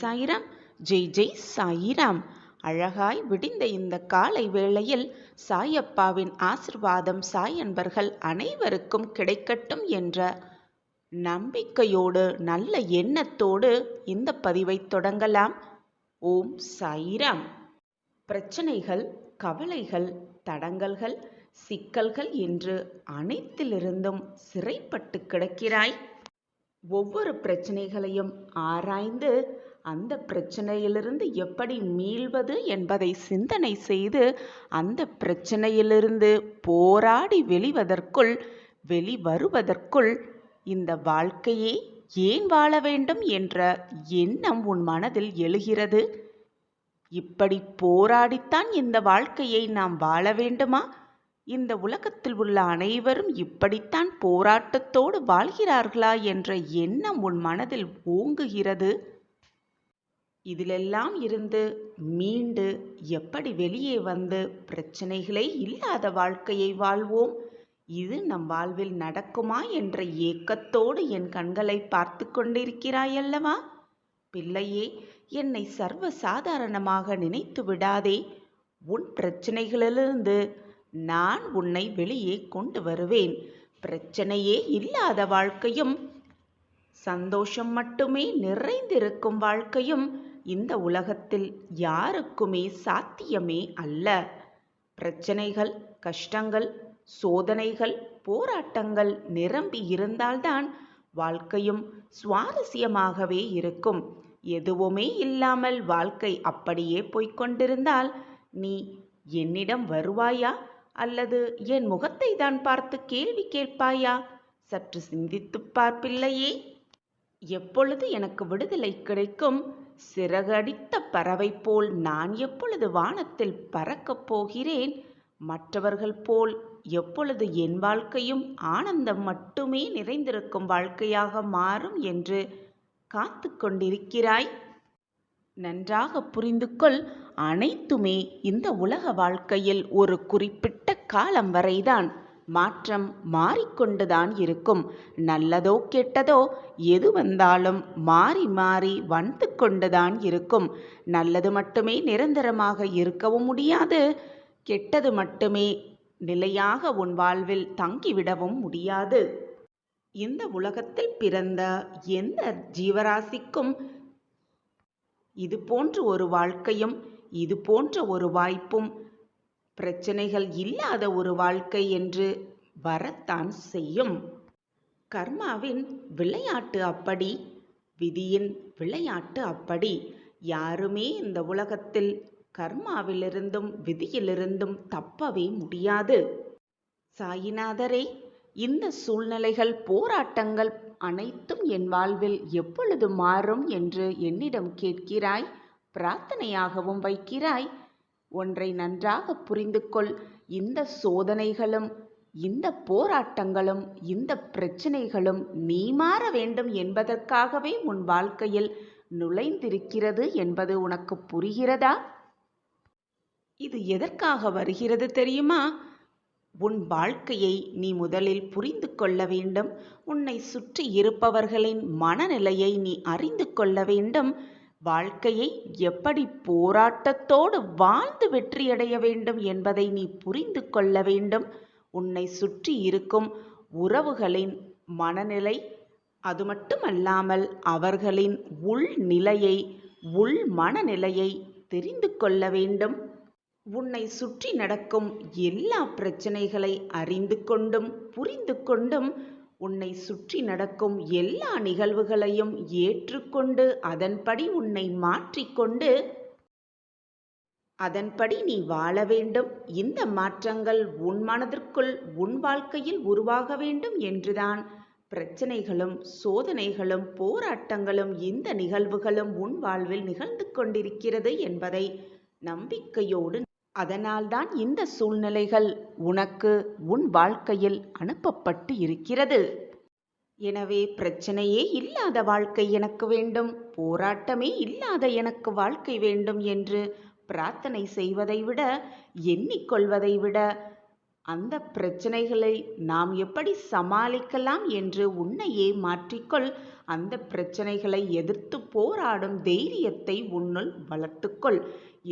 சாய்ராம். ஜெய் ஜெய் சாயிராம். அழகாய் விடிந்த இந்த காலை வேளையில் சாயப்பாவின் ஆசிர்வாதம் சாய் அன்பர்கள் அனைவருக்கும் கிடைக்கட்டும் என்ற நம்பிக்கையோடு நல்ல எண்ணத்தோடு இந்த பதிவை தொடங்கலாம். ஓம் சாயிராம். பிரச்சனைகள், கவலைகள், தடங்கல்கள், சிக்கல்கள் என்று அனைத்திலிருந்தும் சிறைப்பட்டு கிடக்கிறாய். ஒவ்வொரு பிரச்சனைகளையும் ஆராய்ந்து அந்த பிரச்சனையிலிருந்து எப்படி மீள்வது என்பதை சிந்தனை செய்து அந்த பிரச்சனையிலிருந்து போராடி வெளிவருவதற்குள் இந்த வாழ்க்கையே ஏன் வாழ வேண்டும் என்ற எண்ணம் உன் மனதில் எழுகிறது. இப்படி போராடித்தான் இந்த வாழ்க்கையை நாம் வாழ வேண்டுமா? இந்த உலகத்தில் உள்ள அனைவரும் இப்படித்தான் போராட்டத்தோடு வாழ்கிறார்களா என்ற எண்ணம் உன் மனதில் ஓங்குகிறது. இதிலெல்லாம் இருந்து மீண்டு எப்படி வெளியே வந்து பிரச்சனைகளே இல்லாத வாழ்க்கையை வாழ்வோம்? இது நம் வாழ்வில் நடக்குமா என்ற ஏக்கத்தோடு என் கண்களை பார்த்து கொண்டிருக்கிறாயல்லவா? பிள்ளையே, என்னை சர்வ சாதாரணமாக நினைத்து விடாதே. உன் பிரச்சனைகளிலிருந்து நான் உன்னை வெளியே கொண்டு வருவேன். பிரச்சனையே இல்லாத வாழ்க்கையும் சந்தோஷம் மட்டுமே நிறைந்திருக்கும் வாழ்க்கையும் இந்த உலகத்தில் யாருக்குமே சாத்தியமே அல்ல. பிரச்சனைகள், கஷ்டங்கள், சோதனைகள், போராட்டங்கள் நிரம்பி இருந்தால்தான் வாழ்க்கையும் சுவாரஸ்யமாகவே இருக்கும். எதுவுமே இல்லாமல் வாழ்க்கை அப்படியே போய்கொண்டிருந்தால் நீ என்னிடம் வருவாயா அல்லது என் முகத்தை தான் பார்த்து கேள்வி கேட்பாயா? சற்று சிந்தித்துப் பார்ப்பில்லையே. எப்பொழுது எனக்கு விடுதலை கிடைக்கும்? சிறகடித்த பறவை போல் நான் எப்பொழுது வானத்தில் பறக்கப் போகிறேன்? மற்றவர்கள் போல் எப்பொழுது என் வாழ்க்கையும் ஆனந்தம் மட்டுமே நிறைந்திருக்கும் வாழ்க்கையாக மாறும் என்று காத்து கொண்டிருக்கிறாய்? நன்றாக புரிந்து கொள். அனைத்துமே இந்த உலக வாழ்க்கையில் ஒரு குறிப்பிட்ட காலம் வரைதான். மாற்றம் மாறிக்கொண்டுதான் இருக்கும். நல்லதோ கெட்டதோ எது வந்தாலும் மாறி மாறி வந்து கொண்டுதான் இருக்கும். நல்லது மட்டுமே நிரந்தரமாக இருக்கவும் முடியாது. கெட்டது மட்டுமே நிலையாக உன் வாழ்வில் தங்கிவிடவும் முடியாது. இந்த உலகத்தில் பிறந்த எந்த ஜீவராசிக்கும் இது போன்ற ஒரு வாழ்க்கையும் இது போன்ற ஒரு வாய்ப்பும் பிரச்சனைகள் இல்லாத ஒரு வாழ்க்கை என்று வரத்தான் செய்யும். கர்மாவின் விளையாட்டு அப்படி, விதியின் விளையாட்டு அப்படி. யாருமே இந்த உலகத்தில் கர்மாவிலிருந்தும் விதியிலிருந்தும் தப்பவே முடியாது. சாயிநாதரே, இந்த சூழ்நிலைகள், போராட்டங்கள் அனைத்தும் என் வாழ்வில் எப்பொழுது மாறும் என்று என்னிடம் கேட்கிறாய், பிரார்த்தனையாகவும் வைக்கிறாய். ஒன்றை நன்றாக புரிந்து கொள். இந்த சோதனைகளும் இந்த போராட்டங்களும் இந்த பிரச்சனைகளும் நீ மாற வேண்டும் என்பதற்காகவே உன் வாழ்க்கையில் நுழைந்திருக்கிறது என்பது உனக்கு புரிகிறதா? இது எதற்காக வருகிறது தெரியுமா? உன் வாழ்க்கையை நீ முதலில் புரிந்து கொள்ள வேண்டும். உன்னை சுற்றி இருப்பவர்களின் மனநிலையை நீ அறிந்து கொள்ள வேண்டும். வாழ்க்கையை எப்படி போராட்டத்தோடு வாழ்ந்து வெற்றியடைய வேண்டும் என்பதை நீ புரிந்து கொள்ள வேண்டும். உன்னை சுற்றி இருக்கும் உறவுகளின் மனநிலை, அது மட்டுமல்லாமல் அவர்களின் உள்நிலையை, உள் மனநிலையை தெரிந்து கொள்ள வேண்டும். உன்னை சுற்றி நடக்கும் எல்லா பிரச்சனைகளை அறிந்து கொண்டும் புரிந்து கொண்டும் உன்னை சுற்றி நடக்கும் எல்லா நிகழ்வுகளையும் ஏற்றுக்கொண்டு அதன்படி உன்னை மாற்றிக்கொண்டு அதன்படி நீ வாழ வேண்டும். இந்த மாற்றங்கள் உன் மனதிற்குள் உன் வாழ்க்கையில் உருவாக வேண்டும் என்றுதான் பிரச்சனைகளும் சோதனைகளும் போராட்டங்களும் இந்த நிகழ்வுகளும் உன் வாழ்வில் நிகழ்ந்து கொண்டிருக்கிறது என்பதை நம்பிக்கையோடு, அதனால்தான் இந்த சூழ்நிலைகள் உனக்கு உன் வாழ்க்கையில் அனுப்பப்பட்டு இருக்கிறது. எனவே பிரச்சனையே இல்லாத வாழ்க்கை எனக்கு வேண்டும், போராட்டமே இல்லாத எனக்கு வாழ்க்கை வேண்டும் என்று பிரார்த்தனை செய்வதை விட, எண்ணிக்கொள்வதை விட, அந்த பிரச்சனைகளை நாம் எப்படி சமாளிக்கலாம் என்று உன்னையே மாற்றிக்கொள். அந்த பிரச்சனைகளை எதிர்த்து போராடும் தைரியத்தை உன்னுள் வளர்த்துக்கொள்.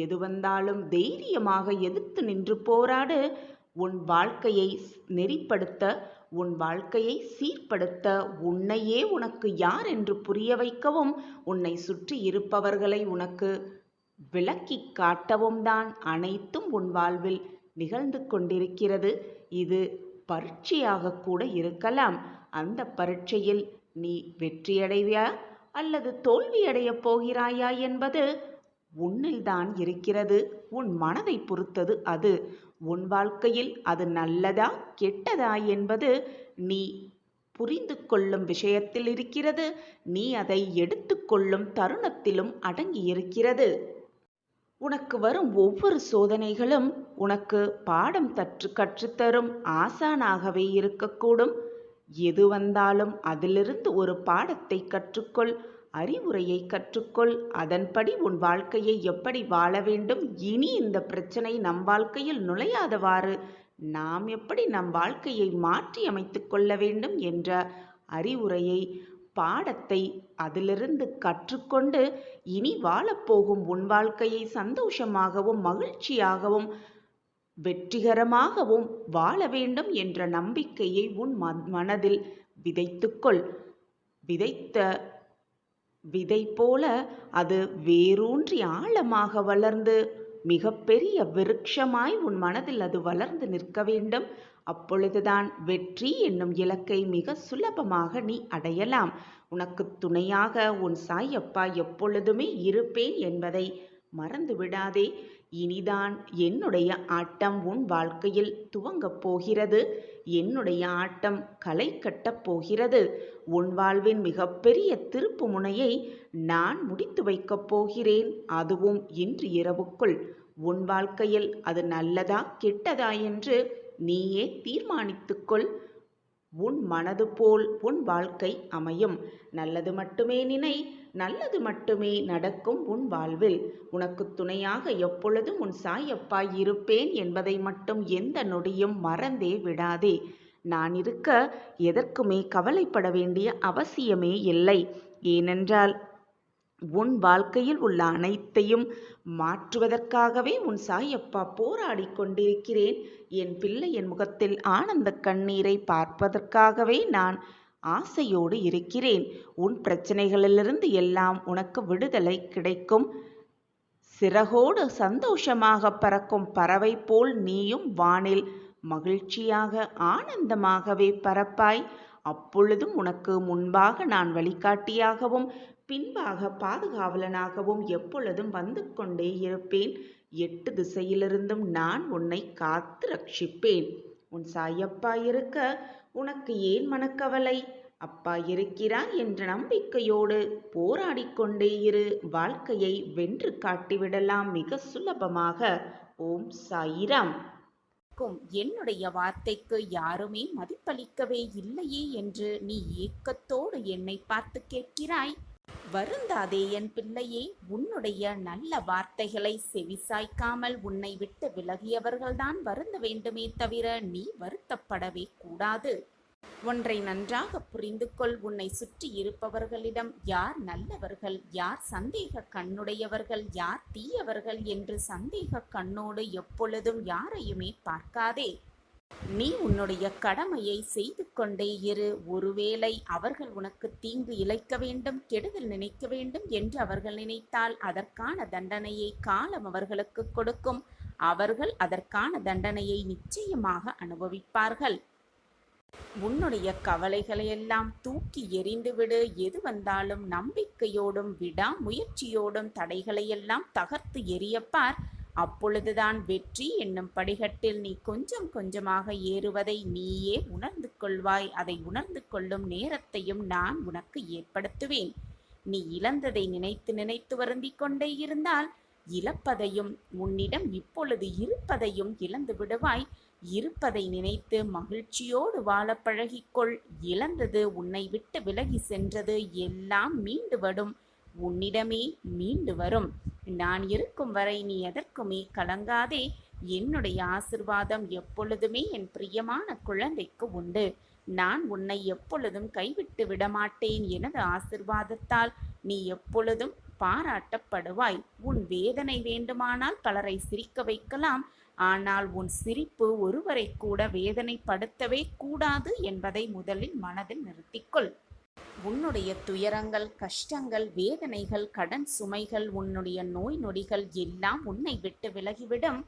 எது வந்தாலும் தைரியமாக எதிர்த்து நின்று போராடு. உன் வாழ்க்கையை நெறிப்படுத்த, உன் வாழ்க்கையை சீர்படுத்த, உன்னையே உனக்கு யார் என்று புரிய வைக்கவும், உன்னை சுற்றி இருப்பவர்களை உனக்கு விளக்கி காட்டவும் தான் அனைத்தும் உன் வாழ்வில் நிகழ்ந்து கொண்டிருக்கிறது. இது பரீட்சையாக கூட இருக்கலாம். அந்த பரீட்சையில் நீ வெற்றியடைவியா அல்லது தோல்வியடையப் போகிறாயா என்பது உன்னில்தான் இருக்கிறது. உன் மனதை பொறுத்தது அது. உன் வாழ்க்கையில் அது நல்லதா கெட்டதா என்பது நீ புரிந்து கொள்ளும் விஷயத்தில் இருக்கிறது. நீ அதை எடுத்துக்கொள்ளும் தருணத்திலும் அடங்கியிருக்கிறது. உனக்கு வரும் ஒவ்வொரு சோதனைகளும் உனக்கு பாடம் கற்றுத்தரும் ஆசானாகவே இருக்கக்கூடும். எது வந்தாலும் அதிலிருந்து ஒரு பாடத்தை கற்றுக்கொள், அறிவுரையை கற்றுக்கொள். அதன்படி உன் வாழ்க்கையை எப்படி வாழ வேண்டும், இனி இந்த பிரச்சனை நம் வாழ்க்கையில் நுழையாதவாறு நாம் எப்படி நம் வாழ்க்கையை மாற்றி அமைத்து கொள்ள வேண்டும் என்ற அறிவுரையை, பாடத்தை அதிலிருந்து கற்றுக்கொண்டு இனி வாழப்போகும் உன் வாழ்க்கையை சந்தோஷமாகவும் மகிழ்ச்சியாகவும் வெற்றிகரமாகவும் வாழ வேண்டும் என்ற நம்பிக்கையை உன் மனதில் விதைத்துக்கொள். விதைத்த விதை போல அது வேரூன்றி ஆழமாக வளர்ந்து மிகப்பெரிய விருட்சமாய் உன் மனதில் அது வளர்ந்து நிற்க வேண்டும். அப்பொழுதுதான் வெற்றி என்னும் இலக்கை மிக சுலபமாக நீ அடையலாம். உனக்கு துணையாக உன் சாயப்பா எப்பொழுதுமே இருப்பேன் என்பதை மறந்து விடாதே. இனிதான் என்னுடைய ஆட்டம் உன் வாழ்க்கையில் துவங்கப் போகிறது. என்னுடைய ஆட்டம் களை கட்டப் போகிறது. உன் வாழ்வின் மிகப்பெரிய திருப்பு முனையை நான் முடித்து வைக்கப் போகிறேன். அதுவும் இன்று இரவுக்குள். உன் வாழ்க்கையில் அது நல்லதா கெட்டதா என்று நீயே தீர்மானித்துக்கொள். உன் மனது போல் உன் வாழ்க்கை அமையும். நல்லது மட்டுமே நினை, நல்லது மட்டுமே நடக்கும் உன் வாழ்வில். உனக்கு துணையாக எப்பொழுதும் உன் சாயப்பா இருப்பேன் என்பதை மட்டும் எந்த நொடியும் மறந்தே விடாதே. நான் இருக்க எதற்குமே கவலைப்பட வேண்டிய அவசியமே இல்லை. ஏனென்றால் உன் வாழ்க்கையில் உள்ள அனைத்தையும் மாற்றுவதற்காகவே உன் சாயப்பா போராடி கொண்டிருக்கிறேன். என் பிள்ளையின் முகத்தில் ஆனந்த கண்ணீரை பார்ப்பதற்காகவே நான் ஆசையோடு இருக்கிறேன். உன் பிரச்சனைகளிலிருந்து எல்லாம் உனக்கு விடுதலை கிடைக்கும். சிறகோடு சந்தோஷமாக பறக்கும் பறவை போல் நீயும் வானில் மகிழ்ச்சியாக ஆனந்தமாகவே பறப்பாய். அப்பொழுதும் உனக்கு முன்பாக நான் வழிகாட்டியாகவும் பின்பாக பாதுகாவலனாகவும் எப்பொழுதும் வந்து கொண்டே இருப்பேன். 8 திசையிலிருந்தும் நான் உன்னை காத்து ரட்சிப்பேன். உன் சாயப்பா இருக்க உனக்கு ஏன் மனக்கவலை? அப்பா இருக்கிறார் என்ற நம்பிக்கையோடு போராடிக்கொண்டே இரு. வாழ்க்கையை வென்று காட்டிவிடலாம் மிக சுலபமாக. ஓம் சாயிராம். என்னுடைய வார்த்தைக்கு யாருமே மதிப்பளிக்கவே இல்லையே என்று நீ ஏக்கத்தோடு என்னை பார்த்து கேட்கிறாய். வருந்தாதே என் பிள்ளையே. உன்னுடைய நல்ல வார்த்தைகளை செவிசாய்க்காமல் உன்னை விட்டு விலகியவர்கள்தான் வருந்த வேண்டுமே தவிர நீ வருத்தப்படவே கூடாது. ஒன்றை நன்றாக புரிந்து கொள். உன்னை சுற்றி இருப்பவர்களிடம் யார் நல்லவர்கள், யார் சந்தேக கண்ணுடையவர்கள், யார் தீயவர்கள் என்று சந்தேக கண்ணோடு எப்பொழுதும் யாரையுமே பார்க்காதே. நீ உன்னுடைய கடமையை செய்து கொண்டே இரு. ஒருவேளை அவர்கள் உனக்கு தீங்கு இழைக்க வேண்டும், கெடுதல் நினைக்க வேண்டும் என்று அவர்கள் நினைத்தால் அதற்கான தண்டனையை காலம் அவர்களுக்கு கொடுக்கும். அவர்கள் அதற்கான தண்டனையை நிச்சயமாக அனுபவிப்பார்கள். உன்னுடைய கவலைகளையெல்லாம் தூக்கி எறிந்துவிடு. எது வந்தாலும் நம்பிக்கையோடும் விடாமுயற்சியோடும் தடைகளையெல்லாம் தகர்த்து எறியப்பார். அப்பொழுதுதான் வெற்றி என்னும் படிகட்டில் நீ கொஞ்சம் கொஞ்சமாக ஏறுவதை நீயே உணர்ந்து கொள்வாய். அதை உணர்ந்து கொள்ளும் நேரத்தையும் நான் உனக்கு ஏற்படுத்துவேன். நீ இழந்ததை நினைத்து நினைத்து வருந்திக் கொண்டே இருந்தால் இழப்பதையும் உன்னிடம் இப்பொழுது இருப்பதையும் இழந்து விடுவாய். இருப்பதை நினைத்து மகிழ்ச்சியோடு வாழ பழகிக்கொள். இழந்தது, உன்னை விட்டு விலகி சென்றது எல்லாம் மீண்டு வரும். உன்னிடமே மீண்டு வரும். நான் இருக்கும் வரை நீ எதற்குமே கலங்காதே. என்னுடைய ஆசிர்வாதம் எப்பொழுதுமே என் பிரியமான குழந்தைக்கு உண்டு. நான் உன்னை எப்பொழுதும் கைவிட்டு விடமாட்டேன். எனது ஆசிர்வாதத்தால் நீ எப்பொழுதும் பாராட்டப்படுவாய். உன் வேதனை வேண்டுமானால் பலரை சிரிக்க வைக்கலாம். ஆனால் உன் சிரிப்பு ஒருவரை கூட வேதனைப்படுத்தவே கூடாது என்பதை முதலில் மனதில் நிறுத்திக்கொள். உன்னுடைய துயரங்கள், கஷ்டங்கள், வேதனைகள், கடன் சுமைகள், உன்னுடைய நோய் நொடிகள் எல்லாம் உன்னை விட்டு விலகிவிடும்.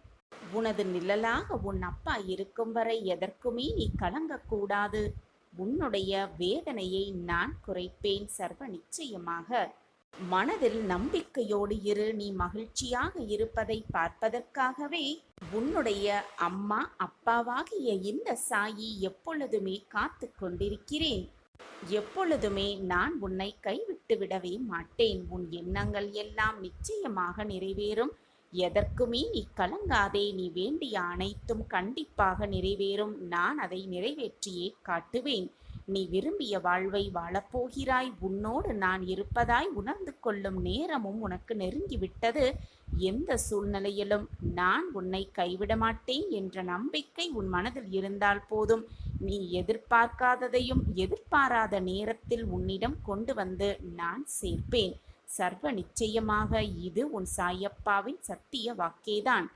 உனது நிழலாக உன் அப்பா இருக்கும் வரை எதற்குமே நீ கலங்கக்கூடாது. உன்னுடைய வேதனையை நான் குறைப்பேன் சர்வ நிச்சயமாக. மனதில் நம்பிக்கையோடு இரு. நீ மகிழ்ச்சியாக இருப்பதை பார்ப்பதற்காகவே உன்னுடைய அம்மா அப்பாவாகிய இந்த சாயி எப்பொழுதுமே காத்து கொண்டிருக்கிறேன். எப்பொழுதுமே நான் உன்னை கைவிட்டு விடவே மாட்டேன். உன் எண்ணங்கள் எல்லாம் நிச்சயமாக நிறைவேறும். எதற்குமே நீ கலங்காதே. நீ வேண்டிய அனைத்தும் கண்டிப்பாக நிறைவேறும். நான் அதை நிறைவேற்றியே காட்டுவேன். நீ விரும்பிய வாழ்வை வாழப்போகிறாய். உன்னோடு நான் இருப்பதாய் உணர்ந்து கொள்ளும் நேரமும் உனக்கு நெருங்கிவிட்டது. எந்த சூழ்நிலையிலும் நான் உன்னை கைவிட மாட்டேன் என்ற நம்பிக்கை உன் மனதில் இருந்தால் போதும். நீ எதிர்பார்க்காததையும் எதிர்பாராத நேரத்தில் உன்னிடம் கொண்டு வந்து நான் சேர்ப்பேன். சர்வ நிச்சயமாக இது உன் சாயப்பாவின் சத்திய வாக்கேதான்.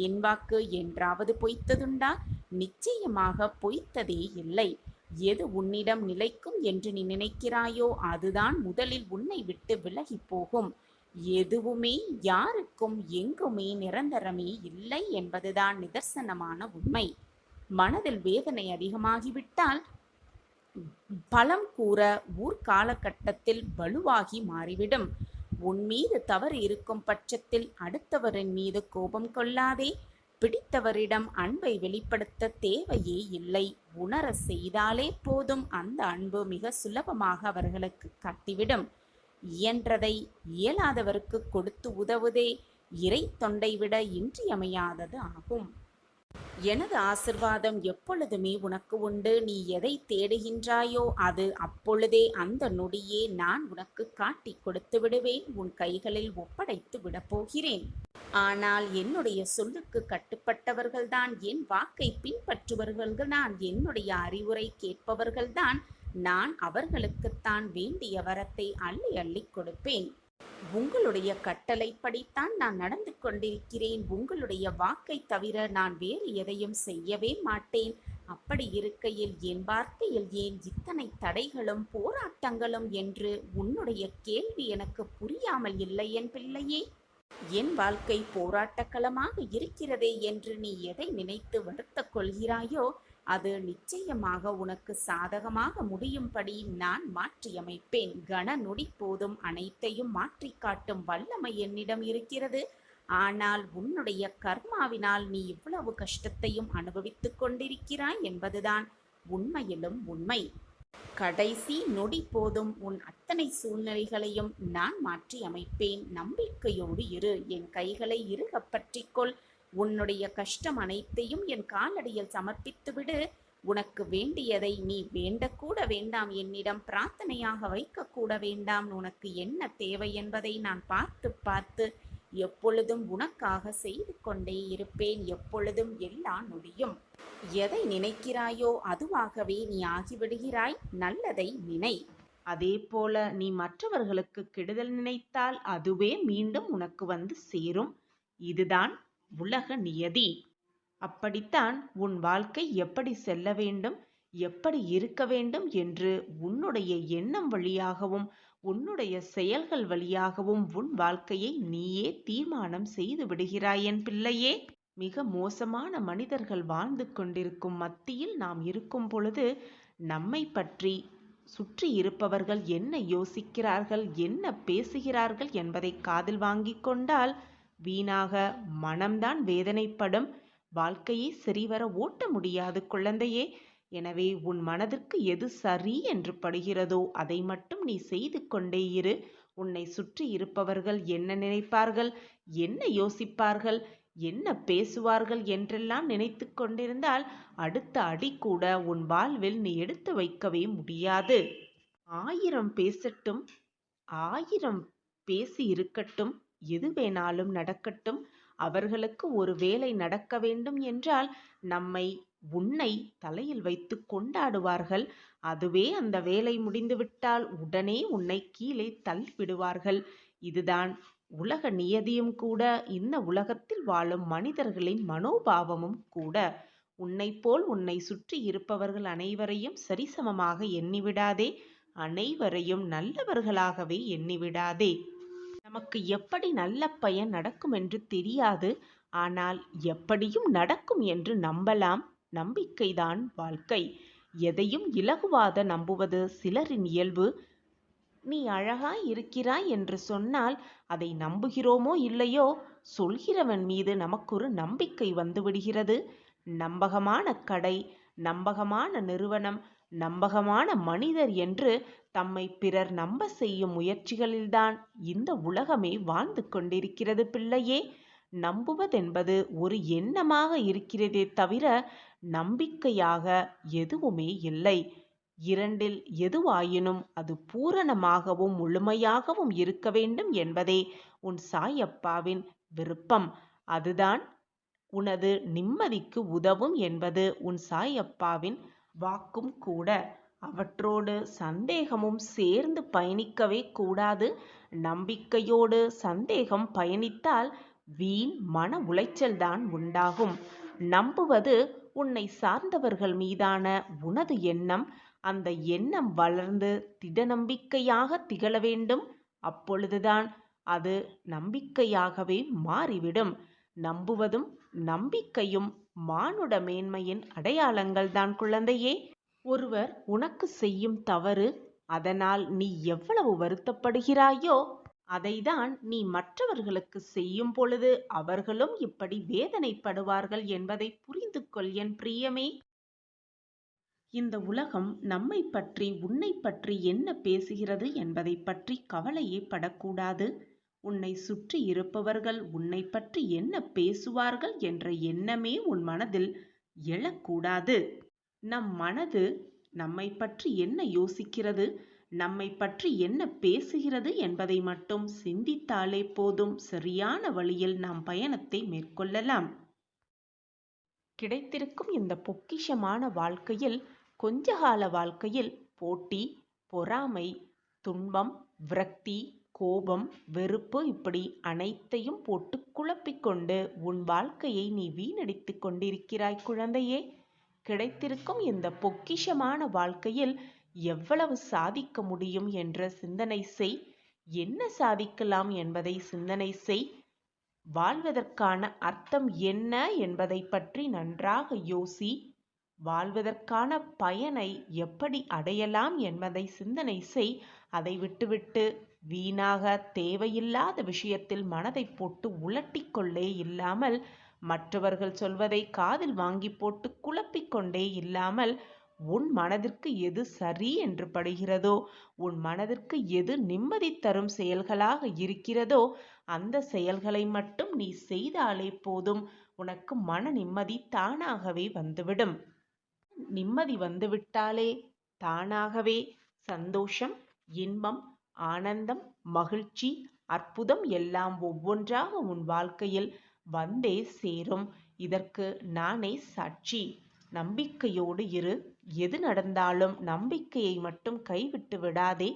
என் வாக்கு என்றாவது பொய்த்ததுண்டா? நிச்சயமாக பொய்த்ததே இல்லை. எது உன்னிடம் நிலைக்கும் என்று நீ நினைக்கிறாயோ அதுதான் முதலில் உன்னை விட்டு விலகி போகும். எதுவுமே யாருக்கும் எங்குமே நிரந்தரமே இல்லை என்பதுதான் நிதர்சனமான உண்மை. மனதில் வேதனை அதிகமாகிவிட்டால் பலம் கூற ஊர் காலகட்டத்தில் வலுவாகி மாறிவிடும். உன் மீது தவறு இருக்கும் பட்சத்தில் அடுத்தவரின் மீது கோபம் கொள்ளாதே. பிடித்தவரிடம் அன்பை வெளிப்படுத்த தேவையே இல்லை. உணர செய்தாலே போதும். அந்த அன்பு மிக சுலபமாக அவர்களுக்கு காட்டிவிடும். இயன்றதை இயலாதவருக்கு கொடுத்து உதவுதே இறை தொண்டை விட இன்றியமையாதது ஆகும். எனது ஆசிர்வாதம் எப்பொழுதுமே உனக்கு உண்டு. நீ எதை தேடுகின்றாயோ அது அப்பொழுதே அந்த நொடியே நான் உனக்கு காட்டி கொடுத்து விடுவேன். உன் கைகளில் ஒப்படைத்து விடப்போகிறேன். ஆனால் என்னுடைய சொல்லுக்கு கட்டுப்பட்டவர்கள்தான், என் வாக்கை பின்பற்றுபவர்கள்தான், என்னுடைய அறிவுரை கேட்பவர்கள்தான் நான் அவர்களுக்குத்தான் வேண்டிய வரத்தை அள்ளி அள்ளி கொடுப்பேன். உங்களுடைய கட்டளைப்படித்தான் நான் நடந்து கொண்டிருக்கிறேன். உங்களுடைய வாக்கை தவிர நான் வேறு எதையும் செய்யவே மாட்டேன். அப்படி இருக்கையில் என் வார்த்தையில் ஏன் இத்தனை தடைகளும் போராட்டங்களும் என்று உன்னுடைய கேள்வி எனக்கு புரியாமல் இல்லை என் பிள்ளையே. என் வாழ்க்கை போராட்டக்களமாக இருக்கிறதே என்று நீ எதை நினைத்து வருத்தக் கொள்கிறாயோ அது நிச்சயமாக உனக்கு சாதகமாக முடியும்படி நான் மாற்றியமைப்பேன். கன நொடி போதும் அனைத்தையும் மாற்றி காட்டும் வல்லமை என்னிடம் இருக்கிறது. ஆனால் உன்னுடைய கர்மாவினால் நீ இவ்வளவு கஷ்டத்தையும் அனுபவித்துக் கொண்டிருக்கிறாய் என்பதுதான் உண்மையிலும் உண்மை. கடைசி நொடி போதும் உன் அத்தனை சூழ்நிலைகளையும் நான் மாற்றி அமைப்பேன். நம்பிக்கையோடு இரு. என் கைகளை இறுகப் பற்றிக்கொள். உன்னுடைய கஷ்டம் அனைத்தையும் என் காலடியில் சமர்ப்பித்துவிடு. உனக்கு வேண்டியதை நீ வேண்டக்கூட வேண்டாம். என்னிடம் பிரார்த்தனையாக வைக்கக்கூட வேண்டாம். உனக்கு என்ன தேவை என்பதை நான் பார்த்து பார்த்து எப்பொழுதும் உனக்காக செய்து கொண்டே இருப்பேன். எப்பொழுதும் எல்லா நொடியும் எதை நினைக்கிறாயோ அதுவாகவே நீ ஆகிவிடுகிறாய். நல்லதை நினை. அதே போல நீ மற்றவர்களுக்கு கெடுதல் நினைத்தால் அதுவே மீண்டும் உனக்கு வந்து சேரும். இதுதான் உலக நியதி. அப்படித்தான் உன் வாழ்க்கை எப்படி செல்ல வேண்டும், எப்படி இருக்க வேண்டும் என்று உன்னுடைய எண்ணம் வழியாகவும் உன்னுடைய செயல்கள் வழியாகவும் உன் வாழ்க்கையை நீயே தீர்மானம் செய்து விடுகிறாய் என் பிள்ளையே. மிக மோசமான மனிதர்கள் வாழ்ந்து கொண்டிருக்கும் மத்தியில் நாம் இருக்கும் பொழுது நம்மை பற்றி சுற்றி இருப்பவர்கள் என்ன யோசிக்கிறார்கள், என்ன பேசுகிறார்கள் என்பதை காதில் வாங்கி கொண்டால் வீணாக மனம்தான் வேதனைப்படும். வாழ்க்கையை சரிவர ஓட்ட முடியாது குழந்தையே. எனவே உன் மனதிற்கு எது சரி என்று படுகிறதோ அதை மட்டும் நீ செய்து கொண்டே இரு. உன்னை சுற்றி இருப்பவர்கள் என்ன நினைப்பார்கள், என்ன யோசிப்பார்கள், என்ன பேசுவார்கள் என்றெல்லாம் நினைத்து கொண்டிருந்தால் அடுத்த அடி கூட உன் வாழ்வில் நீ எடுத்து வைக்கவே முடியாது. 1000 பேசட்டும், 1000 பேசி இருக்கட்டும், எது வேணாலும் நடக்கட்டும், அவர்களுக்கு ஒரு வேலை நடக்க வேண்டும் என்றால் உன்னை தலையில் வைத்து கொண்டாடுவார்கள். அதுவே அந்த வேலை முடிந்துவிட்டால் உடனே உன்னை கீழே தள்ளிவிடுவார்கள். இதுதான் உலக நியதியும் கூட, இந்த உலகத்தில் வாழும் மனிதர்களின் மனோபாவமும் கூட. உன்னைப்போல் உன்னை சுற்றி இருப்பவர்கள் அனைவரையும் சரிசமமாக எண்ணிவிடாதே. அனைவரையும் நல்லவர்களாகவே எண்ணிவிடாதே. நமக்கு எப்படி நல்ல பயன் நடக்கும் என்று தெரியாது. ஆனால் எப்படியும் நடக்கும் என்று நம்பலாம். நம்பிக்கைதான் வாழ்க்கை. எதையும் இலகுவாக நம்புவது சிலரின் இயல்பு. நீ அழகாய் இருக்கிறாய் என்று சொன்னால் அதை நம்புகிறோமோ இல்லையோ, சொல்கிறவன் மீது நமக்கு ஒரு நம்பிக்கை வந்துவிடுகிறது. நம்பகமான கடை, நம்பகமான நிறுவனம், நம்பகமான மனிதர் என்று தம்மை பிறர் நம்ப செய்யும் முயற்சிகளில்தான் இந்த உலகமே வாழ்ந்து கொண்டிருக்கிறது பிள்ளையே. நம்புவதென்பது ஒரு எண்ணமாக இருக்கிறதே தவிர நம்பிக்கையாக எதுவுமே இல்லை. இரண்டில் எதுவாயினும் அது பூரணமாகவும் முழுமையாகவும் இருக்க வேண்டும் என்பதே உன் சாயப்பாவின் விருப்பம். அதுதான் உனது நிம்மதிக்கு உதவும் என்பது உன் சாயப்பாவின் வாக்கும் கூட. அவற்றோடு சந்தேகமும் சேர்ந்து பயணிக்கவே கூடாது. நம்பிக்கையோடு சந்தேகம் பயணித்தால் வீண் மன உளைச்சல்தான் உண்டாகும். நம்புவது உன்னை சார்ந்தவர்கள் மீதான உனது எண்ணம். அந்த எண்ணம் வளர்ந்து திட நம்பிக்கையாக திகழ வேண்டும். அப்பொழுதுதான் அது நம்பிக்கையாகவே மாறிவிடும். நம்புவதும் நம்பிக்கையும் மானுட மேன்மையின் அடையாளங்கள்தான் குழந்தையே. ஒருவர் உனக்கு செய்யும் தவறு, அதனால் நீ எவ்வளவு வருத்தப்படுகிறாயோ, அதைதான் நீ மற்றவர்களுக்கு செய்யும் பொழுது அவர்களும் இப்படி வேதனைப்படுவார்கள் என்பதை புரிந்து கொள் என் பிரியமே. இந்த உலகம் நம்மை பற்றி, உன்னை பற்றி என்ன பேசுகிறது என்பதை பற்றி கவலையே படக்கூடாது. உன்னை சுற்றி இருப்பவர்கள் உன்னை பற்றி என்ன பேசுவார்கள் என்ற எண்ணமே உன் மனதில் எழக்கூடாது. நம் மனது நம்மை பற்றி என்ன யோசிக்கிறது, நம்மை பற்றி என்ன பேசுகிறது என்பதை மட்டும் சிந்தித்தாலே போதும். சரியான வழியில் நாம் பயணத்தை மேற்கொள்ளலாம். கிடைத்திருக்கும் இந்த பொக்கிஷமான வாழ்க்கையில், கொஞ்சகால வாழ்க்கையில் போட்டி, பொறாமை, துன்பம், விரக்தி, கோபம், வெறுப்பு இப்படி அனைத்தையும் போட்டு குழப்பிக்கொண்டு உன் வாழ்க்கையை நீ வீணடித்து கொண்டிருக்கிறாய் குழந்தையே. கிடைத்திருக்கும் இந்த பொக்கிஷமான வாழ்க்கையில் எவ்வளவு சாதிக்க முடியும் என்ற சிந்தனை செய். என்ன சாதிக்கலாம் என்பதை சிந்தனை செய். வாழ்வதற்கான அர்த்தம் என்ன என்பதை பற்றி நன்றாக யோசி. வாழ்வதற்கான பயனை எப்படி அடையலாம் என்பதை சிந்தனை செய். அதை விட்டுவிட்டு வீணாக தேவையில்லாத விஷயத்தில் மனதை போட்டு உலட்டிக்கொள்ளே இல்லாமல், மற்றவர்கள் சொல்வதை காதில் வாங்கி போட்டு குழப்பிக்கொண்டே இல்லாமல், உன் மனதிற்கு எது சரி என்று படுகிறதோ, உன் மனதிற்கு எது நிம்மதி தரும் செயல்களாக இருக்கிறதோ அந்த செயல்களை மட்டும் நீ செய்தாலே போதும். உனக்கு மன நிம்மதி தானாகவே வந்துவிடும். நிம்மதி வந்துவிட்டாலே தானாகவே சந்தோஷம், இன்பம், ஆனந்தம், மகிழ்ச்சி, அற்புதம் எல்லாம் ஒவ்வொன்றாக உன் வாழ்க்கையில் வந்தே சேரும். இதற்கு நானே சாட்சி. நம்பிக்கையோடு இரு. எது நடந்தாலும் நம்பிக்கையை மட்டும் கைவிட்டு விடாதே.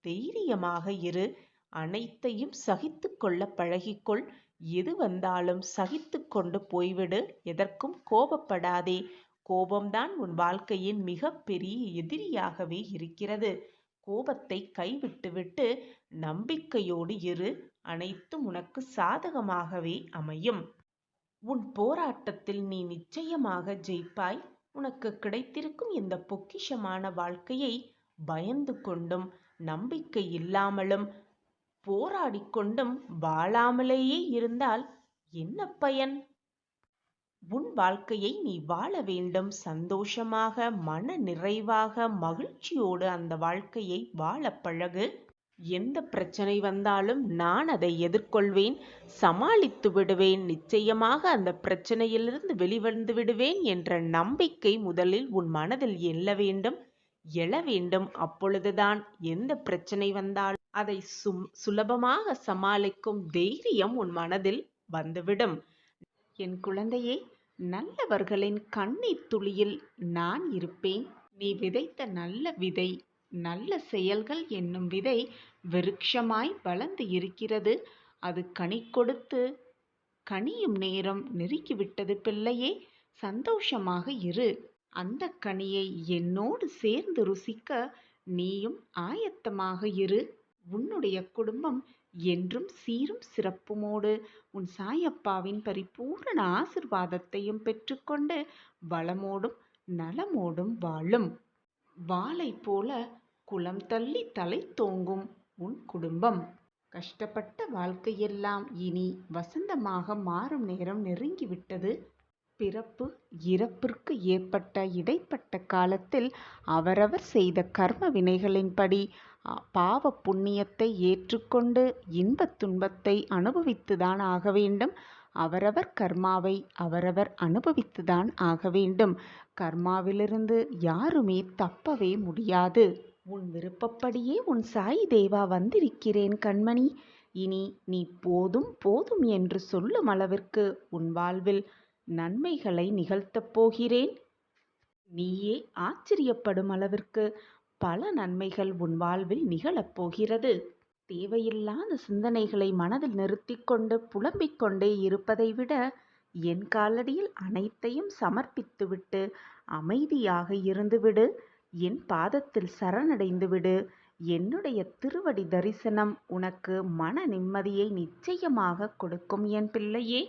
தைரியமாக இரு. அனைத்தையும் சகித்து கொள்ள பழகிக்கொள். எது வந்தாலும் சகித்து கொண்டு போய்விடு. எதற்கும் கோபப்படாதே. கோபம்தான் உன் வாழ்க்கையின் மிக பெரிய எதிரியாகவே இருக்கிறது. கோபத்தை கைவிட்டுவிட்டு நம்பிக்கையோடு இரு. அனைத்தும் உனக்கு சாதகமாகவே அமையும். உன் போராட்டத்தில் நீ நிச்சயமாக ஜெயிப்பாய். உனக்கு கிடைத்திருக்கும் இந்த பொக்கிஷமான வாழ்க்கையை பயந்து கொண்டும் நம்பிக்கை இல்லாமலும் போராடிக்கொண்டும் வாழாமலேயே இருந்தால் என்ன பயன்? உன் வாழ்க்கையை நீ வாழ வேண்டும். சந்தோஷமாக, மன நிறைவாக, மகிழ்ச்சியோடு அந்த வாழ்க்கையை வாழ பழகு. எந்த பிரச்சனை வந்தாலும் நான் அதை எதிர்கொள்வேன், சமாளித்து விடுவேன், நிச்சயமாக அந்த பிரச்சனையிலிருந்து வெளிவந்து விடுவேன் என்ற நம்பிக்கை முதலில் உன் மனதில் எழ வேண்டும். அப்பொழுதுதான் எந்த பிரச்சனை வந்தாலும் அதை சுலபமாக சமாளிக்கும் தைரியம் உன் மனதில் வந்துவிடும். என் குழந்தையே, நல்லவர்களின் கண்ணீர் துளியில் நான் இருப்பேன். நீ விதைத்த நல்ல விதை, நல்ல செயல்கள் என்னும் விதை விருட்சமாய் வளர்ந்து இருக்கிறது. அது கனி கொடுத்து கனியும் நேரம் நெருங்கிவிட்டது பிள்ளையே. சந்தோஷமாக இரு. அந்த கனியை என்னோடு சேர்ந்து ருசிக்க நீயும் ஆயத்தமாக இரு. உன்னுடைய குடும்பம் என்றும் சீரும் சிறப்புமோடு உன் சாயப்பாவின் பரிபூரண ஆசிர்வாதத்தையும் பெற்றுக்கொண்டு வளமோடும் நலமோடும் வாழும். வாளை போல குலம் தள்ளி தலை தோங்கும் உன் குடும்பம். கஷ்டப்பட்ட வாழ்க்கையெல்லாம் இனி வசந்தமாக மாறும் நேரம் நெருங்கிவிட்டது. பிறப்பு இறப்பிற்கு ஏற்பட்ட இடைப்பட்ட காலத்தில் அவரவர் செய்த கர்ம வினைகளின்படி பாவ புண்ணியத்தை ஏற்றுக்கொண்டு இன்பத் துன்பத்தை அனுபவித்துதான் ஆக வேண்டும். அவரவர் கர்மாவை அவரவர் அனுபவித்துதான் ஆக வேண்டும். கர்மாவிலிருந்து யாருமே தப்பவே முடியாது. உன் விருப்பப்படியே உன் சாய் தேவா வந்திருக்கிறேன் கண்மணி. இனி நீ போதும் போதும் என்று சொல்லும் அளவிற்கு உன் வாழ்வில் நன்மைகளை நிகழ்த்தப் போகிறேன். நீயே ஆச்சரியப்படும் அளவிற்கு பல நன்மைகள் உன் வாழ்வில் நிகழப் போகிறது. தேவையில்லாத சிந்தனைகளை மனதில் நிறுத்திக் கொண்டு புலம்பிக் கொண்டே இருப்பதை விட என் காலடியில் அனைத்தையும் சமர்ப்பித்துவிட்டு அமைதியாக இருந்துவிடு. என் பாதத்தில் சரணடைந்துவிடு. என்னுடைய திருவடி தரிசனம் உனக்கு மன நிம்மதியை நிச்சயமாக கொடுக்கும் என் பிள்ளையே.